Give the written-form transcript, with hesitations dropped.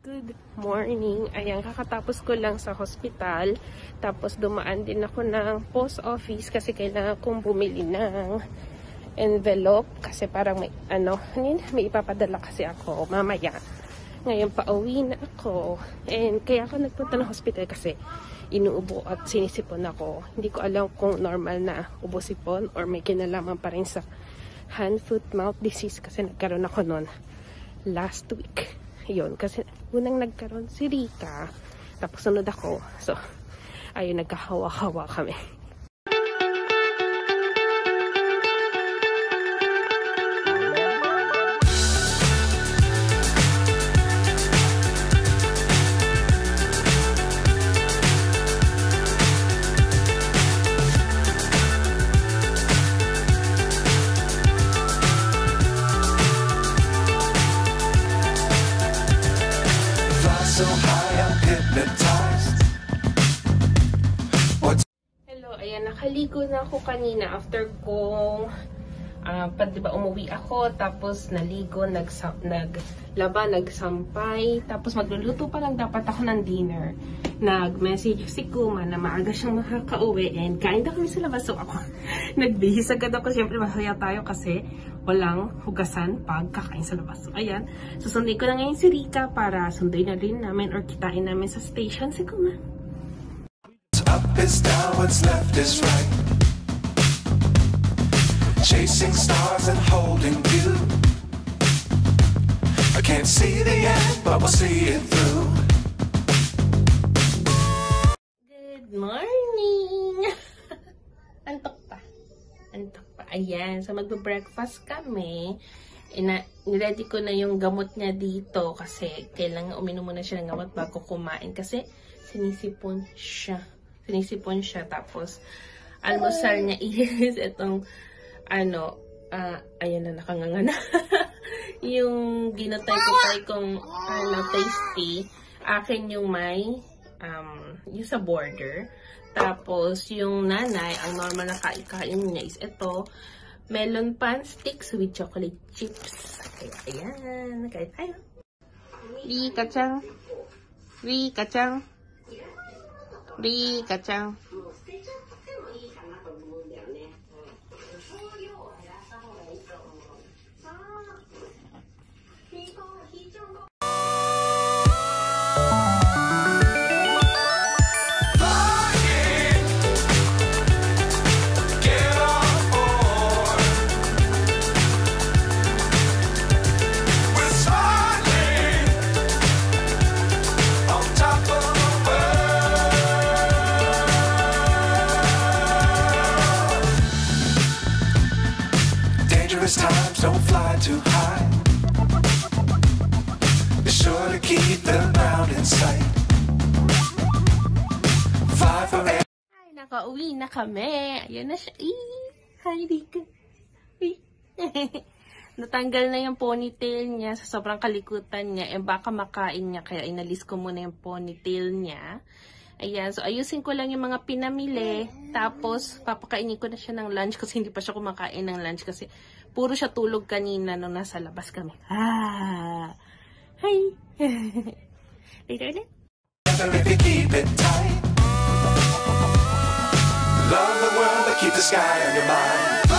Good morning. Ayan, kakatapos ko lang sa hospital. Tapos dumaan din ako ng post office kasi kailangan kong bumili ng envelope. Kasi parang may ipapadala kasi ako mamaya. Ngayon pauwi na ako. And kaya ako nagpunta ng hospital kasi inuubo at sinisipon ako. Hindi ko alam kung normal na ubo-sipon or may kinalaman pa rin sa hand, foot, mouth disease kasi nagkaroon ako noon last week. Yun, kasi unang nagkaroon si Rika, tapos sunod ako. So, ayun, nagkahawa-hawa kami. So high, I'm hypnotized. Hello, ayan, nakaligo na ako kanina after kong diba umuwi ako, tapos naligo, naglaba, nagsampay, tapos magluluto pa lang dapat ako ng dinner. Nag-message si Kuma na maaga siyang makakauwi and kain na kami sa labas. So ako, nagbihis agad ako. Siyempre masaya tayo kasi walang hugasan pag kakain sa labas. So ayan, susunduin ko na ngayon si Rika para sunduin na rin namin or kitain namin sa station si Kuma. Up is down, what's left is right. Chasing stars and holding you. I can't see the end, but we'll see it through. Good morning! Antok pa. Antok pa. Ayan. So, magbe-breakfast kami. Niready ko na yung gamot niya dito kasi kailangan uminom muna siya ng gamot bago kumain kasi sinisipon siya. Sinisipon siya. Tapos, almusal niya is itong ayan na, nakanganga na. Yung ginatay kong tasty. Akin yung may yung sa border. Tapos yung nanay, ang normal na kain niya is ito, melon pan sticks with chocolate chips. Kaya ayan, kain tayo. Rika-chan. Rika-chan. Rika-chan. Times don't fly too high. Be sure to keep the ground in sight. Fly for air. Ay, nakauwi na kami. Ayan na siya. Hi, Rika. Natanggal na yung ponytail niya sa sobrang kalikutan niya. Baka makain niya. Kaya inalis ko muna yung ponytail niya. Ayan, so ayusin ko lang yung mga pinamili. Tapos, papakainin ko na siya ng lunch kasi hindi pa siya kumakain ng lunch kasi puro siya tulog kanina nung nasa labas kami. Hi! Later ulit. If you keep it tight, love the world but keep the sky on your mind.